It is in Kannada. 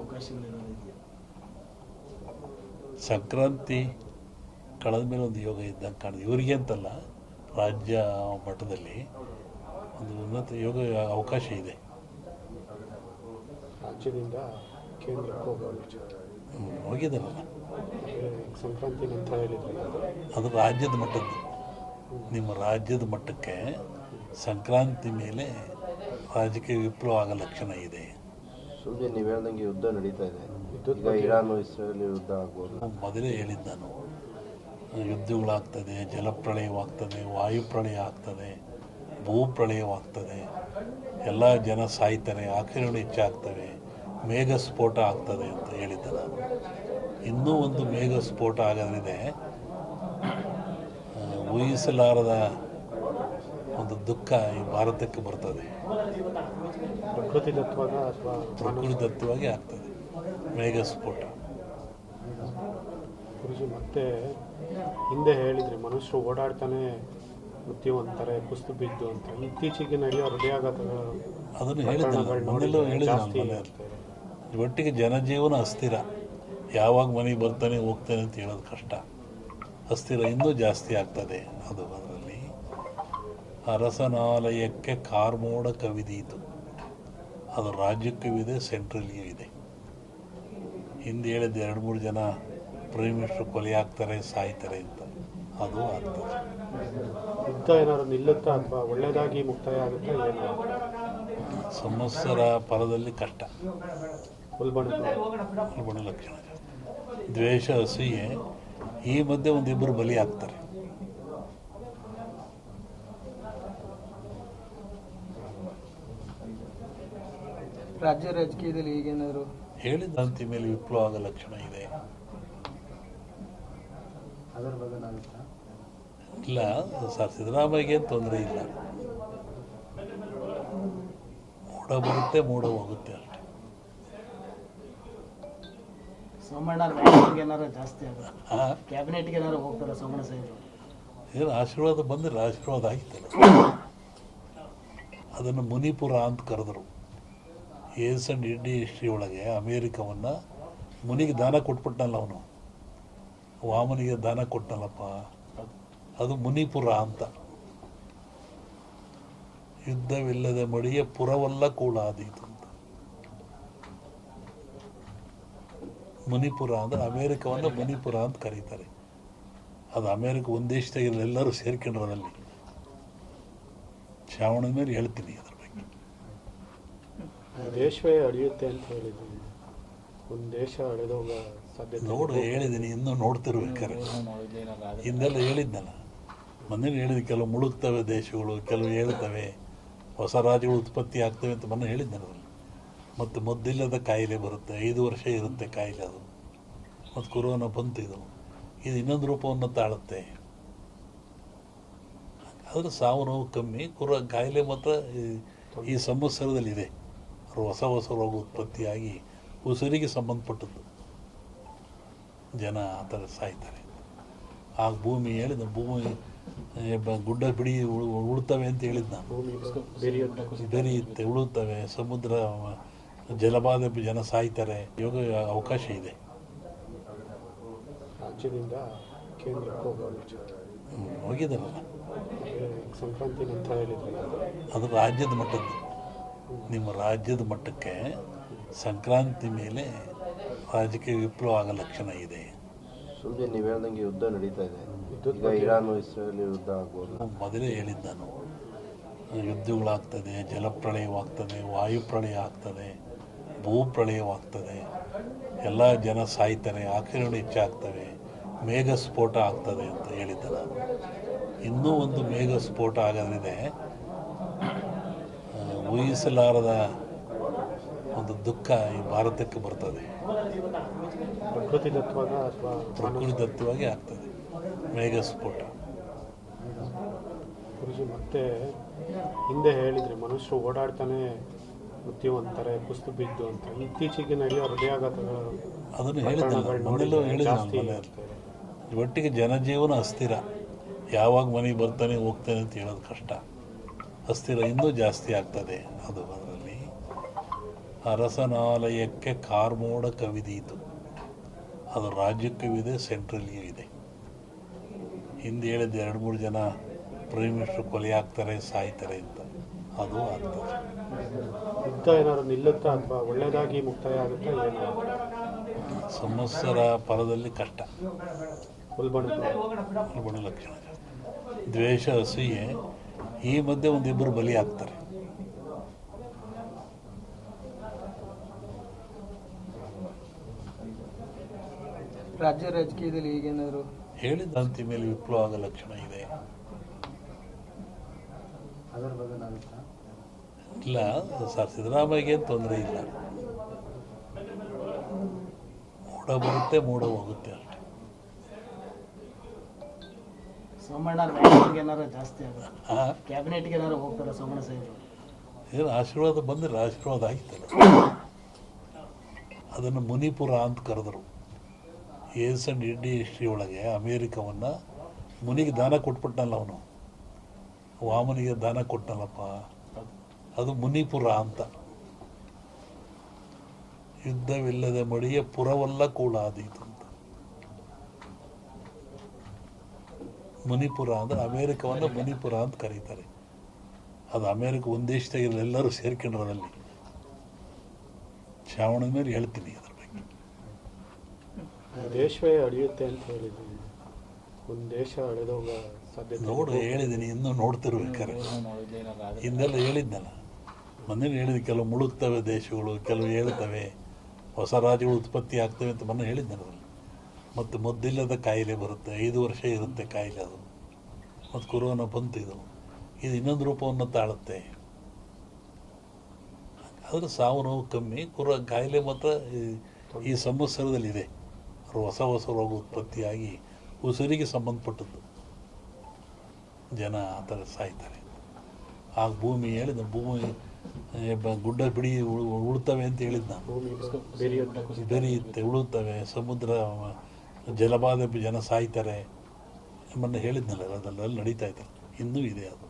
ಅವಕಾಶಗಳಿರೋದು ಇದೆಯಾ? ಸಂಕ್ರಾಂತಿ ಕಳೆದ ಮೇಲೆ ಒಂದು ಯೋಗ ಇದ್ದಂಗೆ ಕಾಣಿದೆ. ಇವರಿಗೆ ಅಂತಲ್ಲ, ರಾಜ್ಯ ಮಟ್ಟದಲ್ಲಿ ಒಂದು ಉನ್ನತ ಯೋಗ ಅವಕಾಶ ಇದೆ. ರಾಜ್ಯದಿಂದ ಕೇಂದ್ರಕ್ಕೆ ಹೋಗಿದ್ದಾರಲ್ಲ, ಸಂಕ್ರಾಂತಿ ನಂತರ ಹೇಳಿದ್ರಲ್ಲ, ಅದು ರಾಜ್ಯದ ಮಟ್ಟದ್ದು. ನಿಮ್ಮ ರಾಜ್ಯದ ಮಟ್ಟಕ್ಕೆ ಸಂಕ್ರಾಂತಿ ಮೇಲೆ ರಾಜಕೀಯ ವಿಪ್ಲವ ಆಗೋ ಲಕ್ಷಣ ಇದೆ. ಸುಮ್ಮನೆ ನೀವು ಹೇಳ್ದಂಗೆ ಯುದ್ಧ ನಡೀತಾ ಇದೆ. ಈಗ ಇರಾನ್ ಇಸ್ರೇಲ್ ಯುದ್ಧ ಆಗ್ಬೋದು. ಮೊದಲೇ ಹೇಳಿದ್ದು ನಾನು, ಯುದ್ಧಗಳಾಗ್ತದೆ, ಜಲಪ್ರಳಯವಾಗ್ತದೆ, ವಾಯುಪ್ರಳಯ ಆಗ್ತದೆ, ಭೂಪ್ರಳಯವಾಗ್ತದೆ, ಎಲ್ಲ ಜನ ಸಾಯ್ತಾರೆ, ಆಕ್ರಮಣ ಹೆಚ್ಚಾಗ್ತವೆ, ಮೇಘ ಸ್ಫೋಟ ಆಗ್ತದೆ ಅಂತ ಹೇಳಿದ್ದೆ ನಾನು. ಇನ್ನೂ ಒಂದು ಮೇಘ ಸ್ಫೋಟ ಆಗೋದ್ರಿದೆ. ಊಹಿಸಲಾರದ ಒಂದು ದುಃಖ ಈ ಭಾರತಕ್ಕೆ ಬರ್ತದೆ. ಪ್ರಕೃತಿದತ್ತವಾಗಿ ಆಗ್ತದೆ ಮೇಘ ಸ್ಫೋಟ. ಗುರುಜಿ ಮತ್ತೆ ಹಿಂದೆ ಹೇಳಿದ್ರಿ, ಮನುಷ್ಯರು ಓಡಾಡ್ತಾನೆ ಬುದ್ಧಿವಂತಾರೆ, ಕುಸ್ತು ಬಿದ್ದು ಅಂತ. ಇತ್ತೀಚೆಗೆ ನಡೆಯೋ ಹೃದಯಾಘಾತಗಳು ಅದನ್ನು ಹೇಳಿದ್ದೆ. ಒಟ್ಟಿಗೆ ಜನಜೀವನ ಅಸ್ಥಿರ. ಯಾವಾಗ ಮನೆಗೆ ಬರ್ತಾನೆ ಹೋಗ್ತಾನೆ ಅಂತ ಹೇಳೋದು ಕಷ್ಟ. ಅಸ್ಥಿರ ಇನ್ನೂ ಜಾಸ್ತಿ ಆಗ್ತದೆ. ಅದರಲ್ಲಿ ಅರಸನಾಲಯಕ್ಕೆ ಕಾರ್ಮೋಡ ಕವಿದೀತು. ಅದು ರಾಜ್ಯಕ್ಕೂ ಇದೆ, ಸೆಂಟ್ರಲ್ಗೂ ಇದೆ. ಹಿಂದೆ ಹೇಳಿದ್ದು 2-3 ಜನ ಪ್ರೈಮ್ ಮಿನಿಸ್ಟರ್ ಕೊಲೆ ಆಗ್ತಾರೆ, ಸಾಯ್ತಾರೆ ಅಂತ. ಅದು ಆಗ್ತದೆ. ಯುದ್ಧ ಏನಾದ್ರು ನಿಲ್ಲುತ್ತಾ ಅಥವಾ ಒಳ್ಳೆಯದಾಗಿ ಮುಕ್ತಾಯ ಆಗುತ್ತೆ? ಏನು ಸಂವತ್ಸರ ಫಲದಲ್ಲಿ ಕಷ್ಟ, ಉಲ್ಬಣ ಲಕ್ಷಣ, ದ್ವೇಷ, ಅಸೂಯೆ. ಈ ಮಧ್ಯೆ ಒಂದಿಬ್ಬರು ಬಲಿ ಆಗ್ತಾರೆ. ರಾಜ್ಯ ರಾಜಕೀಯದಲ್ಲಿ ಈಗೇನಾದ್ರು ಹೇಳಿದಂತೆ ಮೇಲೆ ವಿಪ್ಲವ ಆಗೋ ಲಕ್ಷಣ ಇದೆ. ಅದರ ಬದಲಾಗುತ್ತಾ? ಇಲ್ಲ ಸರ್, ಸಿದ್ದರಾಮಯ್ಯಗೆ ತೊಂದರೆ ಇಲ್ಲ. ಮೂಡ ಬರುತ್ತೆ, ಮೂಡ ಹೋಗುತ್ತೆ ಅಷ್ಟೇ. ಸೋಮಣ್ಣ ಏನಾರು ಜಾಸ್ತಿ ಆಗುತ್ತೆ, ಕ್ಯಾಬಿನೆಟ್ಗೆ ಏನಾರು ಹೋಗ್ತಾರೆ ಸೋಮಣ್ಣ ಸಾಹೇಬರು? ಏನು ಆಶೀರ್ವಾದ ಬಂದಿಲ್ಲ, ಆಶೀರ್ವಾದ ಆಗಿತ್ತಲ್ಲ. ಅದನ್ನು ಮುನಿಪುರ ಅಂತ ಕರೆದರು. AS&D ಹಿಸ್ಟ್ರಿ ಒಳಗೆ ಅಮೇರಿಕವನ್ನು ಮುನಿಗೆ ದಾನ ಕೊಟ್ಬಿಟ್ಟನಲ್ಲ ಅವನು, ವಾಮನಿಗೆ ದಾನ ಕೊಟ್ಟನಲ್ಲಪ್ಪ, ಅದು ಮುನಿಪುರ ಅಂತ. ಯುದ್ಧವಿಲ್ಲದ ಮಡಿಯ ಪುರವಲ್ಲ ಕೂಳಾದೀತು ಅಂತ. ಮುನಿಪುರ ಅಂದರೆ ಅಮೇರಿಕವನ್ನು ಮುನಿಪುರ ಅಂತ ಕರೀತಾರೆ. ಅದು ಅಮೇರಿಕ ಒಂದು ದೇಶದಾಗಿರಲಿ, ಎಲ್ಲರೂ ಸೇರ್ಕೊಂಡಿರೋದಲ್ಲಿ. ಶ್ರಾವಣದ ಮೇಲೆ ಹೇಳ್ತೀನಿ ಅದ್ರ ಬಗ್ಗೆ. ದೇಶವೇ ಅಳಿಯುತ್ತೆ ಅಂತ ಹೇಳಿದ್ದೀನಿ. ಒಂದು ದೇಶ ಅಳೆದೋಗ ಸಾಧ್ಯತೆ ನೋಡು, ಹೇಳಿದ್ದೀನಿ, ಇನ್ನೂ ನೋಡ್ತಿರ್ಬೇಕಾರೆ. ಹಿಂದೆಲ್ಲ ಹೇಳಿದ್ನಲ್ಲ, ಮೊನ್ನೆ ಹೇಳಿದ, ಕೆಲವು ಮುಳುಗ್ತವೆ ದೇಶಗಳು, ಕೆಲವು ಹೇಳ್ತವೆ, ಹೊಸ ರಾಜ್ಯಗಳು ಉತ್ಪತ್ತಿ ಆಗ್ತವೆ ಅಂತ ಮೊನ್ನೆ ಹೇಳಿದ್ನಲ್ಲ. ಮತ್ತು ಮದ್ದಿಲ್ಲದ ಕಾಯಿಲೆ ಬರುತ್ತೆ, 5 ವರ್ಷ ಇರುತ್ತೆ ಕಾಯಿಲೆ. ಅದು ಮತ್ತು ಕೊರೋನಾ ಬಂತು. ಇದು ಇನ್ನೊಂದು ರೂಪವನ್ನು ತಾಳುತ್ತೆ. ಆದರೆ ಸಾವು ನೋವು ಕಮ್ಮಿ, ಕಾಯಿಲೆ ಮಾತ್ರ ಈ ಸಂವತ್ಸರದಲ್ಲಿದೆ. ಹೊಸ ರೋಗ ಉತ್ಪತ್ತಿಯಾಗಿ ಉಸಿರಿಗೆ ಸಂಬಂಧಪಟ್ಟದ್ದು, ಜನ ಆ ಥರ ಸಾಯ್ತಾರೆ. ಆಗ ಭೂಮಿ ಹೇಳಿದ, ಭೂಮಿ ಗುಡ್ಡ ಬಿಡಿ ಉಳ್ತವೆ ಅಂತ ಹೇಳಿದ್ ನಾನು. ಬೆರೆಯುತ್ತೆ, ಉಳುತ್ತವೆ, ಸಮುದ್ರ ಜಲಬಾಧೆ, ಜನ ಸಾಯ್ತಾರೆ. ಯೋಗ ಅವಕಾಶ ಇದೆ. ರಾಜ್ಯದಿಂದ ಕೇಂದ್ರಕ್ಕೆ ಹೋಗಿದ್ದಾರಲ್ಲ, ಸಂಕ್ರಾಂತಿ ನಂತರ ಹೇಳಿದ್ರಲ್ಲ, ಅದು ರಾಜ್ಯದ ಮಟ್ಟದ್ದು. ನಿಮ್ಮ ರಾಜ್ಯದ ಮಟ್ಟಕ್ಕೆ ಸಂಕ್ರಾಂತಿ ಮೇಲೆ ರಾಜಕೀಯ ವಿಪ್ಲವ ಆಗೋ ಲಕ್ಷಣ ಇದೆ. ಸುಮ್ಮನೆ ನೀವು ಹೇಳ್ದಂಗೆ ಯುದ್ಧ ನಡೀತಾ ಇದೆ. ಈಗ ಇರಾನ್ ಇಸ್ರೇಲ್ ಯುದ್ಧ ಆಗ್ಬೋದು. ಮೊದಲೇ ಹೇಳಿದ್ದು ನಾನು, ಯುದ್ಧಗಳಾಗ್ತದೆ, ಜಲಪ್ರಳಯವಾಗ್ತದೆ, ವಾಯುಪ್ರಳಯ ಆಗ್ತದೆ, ಭೂಪ್ರಳಯವಾಗ್ತದೆ, ಎಲ್ಲ ಜನ ಸಾಯ್ತಾರೆ, ಆಕ್ರಮಣ ಹೆಚ್ಚಾಗ್ತವೆ, ಮೇಘ ಸ್ಫೋಟ ಆಗ್ತದೆ ಅಂತ ಹೇಳಿದ್ದೆ ನಾನು. ಇನ್ನೂ ಒಂದು ಮೇಘ ಸ್ಫೋಟ ಆಗೋದ್ರಿದೆ. ಊಹಿಸಲಾರದ ಒಂದು ದುಃಖ ಈ ಭಾರತಕ್ಕೆ ಬರ್ತದೆ. ಪ್ರಕೃತಿದತ್ತವಾಗಿ ಆಗ್ತದೆ ಮೇಘ ಸ್ಫೋಟ. ಗುರುಜಿ ಮತ್ತೆ ಹಿಂದೆ ಹೇಳಿದ್ರಿ, ಮನುಷ್ಯರು ಓಡಾಡ್ತಾನೆ ಬುದ್ಧಿವಂತಾರೆ, ಕುಸ್ತು ಬಿದ್ದು ಅಂತ. ಇತ್ತೀಚೆಗೆ ನಡೆಯೋ ಹೃದಯಾಘಾತಗಳು ಅದನ್ನು ಹೇಳಿದ್ದೆ. ಒಟ್ಟಿಗೆ ಜನಜೀವನ ಅಸ್ಥಿರ. ಯಾವಾಗ ಮನೆಗೆ ಬರ್ತಾನೆ ಹೋಗ್ತಾನೆ ಅಂತ ಹೇಳೋದು ಕಷ್ಟ. ಅಸ್ಥಿರ ಇನ್ನೂ ಜಾಸ್ತಿ ಆಗ್ತದೆ. ಅದರಲ್ಲಿ ಅರಸನಾಲಯಕ್ಕೆ ಕಾರ್ಮೋಡ ಕವಿದೀತು. ಅದು ರಾಜ್ಯಕ್ಕೂ ಇದೆ, ಸೆಂಟ್ರಲ್ಗೂ ಇದೆ. ಹಿಂದೆ ಹೇಳಿದ 2-3 ಜನ ಪ್ರೈಮ್ ಮಿನಿಸ್ಟರ್ ಕೊಲೆ ಆಗ್ತಾರೆ, ಸಾಯ್ತಾರೆ ಅಂತ, ಅದು ಆಗ್ತದೆ. ಯುದ್ಧ ಏನಾದ್ರು ನಿಲ್ಲುತ್ತಾ ಅಥವಾ ಒಳ್ಳೆಯದಾಗಿ ಮುಕ್ತಾಯ ಆಗುತ್ತಾ ಏನು? ಸಂವತ್ಸರ ಫಲದಲ್ಲಿ ಕಷ್ಟ, ಉಲ್ಬಣ ಲಕ್ಷಣ, ದ್ವೇಷ, ಅಸೂಯೆ. ಈ ಮಧ್ಯೆ ಒಂದಿಬ್ಬರು ಬಲಿ ಆಗ್ತಾರೆ. ರಾಜ್ಯ ರಾಜಕೀಯದಲ್ಲಿ ಈಗೇನಾದ್ರು ಹೇಳಿದಂತೆ ಮೇಲೆ ವಿಪ್ಲವ ಆಗೋ ಲಕ್ಷಣ ಇದೆ. ಅದರ ಬದಲಾಗುತ್ತಾ? ಇಲ್ಲ ಸರ್, ಸಿದ್ದರಾಮಯ್ಯಗೆ ತೊಂದರೆ ಇಲ್ಲ. ಮೂಡ ಬರುತ್ತೆ, ಮೂಡ ಹೋಗುತ್ತೆ ಅಷ್ಟೇ. ಸೋಮಣ್ಣ ರ್ಯಾಂಕಿಂಗ್ ಏನಾದ್ರು ಜಾಸ್ತಿ ಆಗುತ್ತೆ, ಹಾಂ, ಕ್ಯಾಬಿನೆಟ್ಗೆ ಏನಾದ್ರು ಹೋಗ್ತಾರೆ ಸೋಮಣ್ಣ ಸಾಹೇಬರು? ಏನು ಆಶೀರ್ವಾದ ಬಂದರೆ ಆಶೀರ್ವಾದ ಆಗಿತ್ತಲ್ಲ. ಅದನ್ನು ಮುನಿಪುರ ಅಂತ ಕರೆದರು. AS&D ಒಳಗೆ ಅಮೇರಿಕವನ್ನು ಮುನಿಗೆ ದಾನ ಕೊಟ್ಬಿಟ್ನಲ್ಲ ಅವನು, ವಾಮನಿಗೆ ದಾನ ಕೊಟ್ಟನಲ್ಲಪ್ಪ, ಅದು ಮುನಿಪುರ ಅಂತ. ಯುದ್ಧವಿಲ್ಲದೆ ಮಡಿಯ ಪುರವಲ್ಲ ಕೂಳಾದೀತು ಅಂತ. ಮುನಿಪುರ ಅಂದರೆ ಅಮೇರಿಕವನ್ನು ಮುನಿಪುರ ಅಂತ ಕರೀತಾರೆ. ಅದು ಅಮೇರಿಕ ಒಂದು ದೇಶದಾಗಿರಲಿ, ಎಲ್ಲರೂ ಸೇರ್ಕೊಂಡ್ರಲ್ಲಿ. ಶ್ರಾವಣದ ಮೇಲೆ ಹೇಳ್ತೀನಿ ಅದ್ರ ಬಗ್ಗೆ. ದೇಶವೇ ಅಳಿಯುತ್ತೆ ಅಂತ ಹೇಳಿದ್ದೀನಿ. ಒಂದು ದೇಶ ಅಳೆದೋಗ ಸಾಧ್ಯತೆ ನೋಡು, ಹೇಳಿದ್ದೀನಿ, ಇನ್ನೂ ನೋಡ್ತಿರ್ಬೇಕಾರೆ. ಹಿಂದೆಲ್ಲ ಹೇಳಿದ್ನಲ್ಲ, ಮೊನ್ನೆ ಹೇಳಿದ, ಕೆಲವು ಮುಳುಗ್ತವೆ ದೇಶಗಳು, ಕೆಲವು ಹೇಳ್ತವೆ, ಹೊಸ ರಾಜ್ಯಗಳು ಉತ್ಪತ್ತಿ ಆಗ್ತವೆ ಅಂತ ಮೊನ್ನೆ ಹೇಳಿದ್ನಲ್ಲ. ಮತ್ತು ಮದ್ದಿಲ್ಲದ ಕಾಯಿಲೆ ಬರುತ್ತೆ, 5 ವರ್ಷ ಇರುತ್ತೆ ಕಾಯಿಲೆ ಅದು. ಮತ್ತು ಕೊರೋನಾ ಬಂತು, ಇದು ಇನ್ನೊಂದು ರೂಪವನ್ನು ತಾಳುತ್ತೆ. ಆದರೆ ಸಾವು ನೋವು ಕಮ್ಮಿ, ಕಾಯಿಲೆ ಮಾತ್ರ ಈ ಸಂವತ್ಸರದಲ್ಲಿದೆ. ಹೊಸ ರೋಗ ಉತ್ಪತ್ತಿಯಾಗಿ ಉಸಿರಿಗೆ ಸಂಬಂಧಪಟ್ಟದ್ದು, ಜನ ಆ ಥರ ಸಾಯ್ತಾರೆ. ಆಗ ಭೂಮಿ ಹೇಳಿದ, ಭೂಮಿ ಗುಡ್ಡ ಬಿಡಿ ಉಳ್ತವೆ ಅಂತ ಹೇಳಿದ್ ನಾನು. ಬೆರೆಯುತ್ತೆ, ಉಳುತ್ತವೆ, ಸಮುದ್ರ ಜಲಬಾಧೆ, ಜನ ಸಾಯ್ತಾರೆ ಮೊನ್ನೆ ಹೇಳಿದ್ನಲ್ಲ, ಅದೆಲ್ಲ ನಡೀತಾ ಇದ್ದಾರೆ, ಇನ್ನೂ ಇದೆ ಅದು.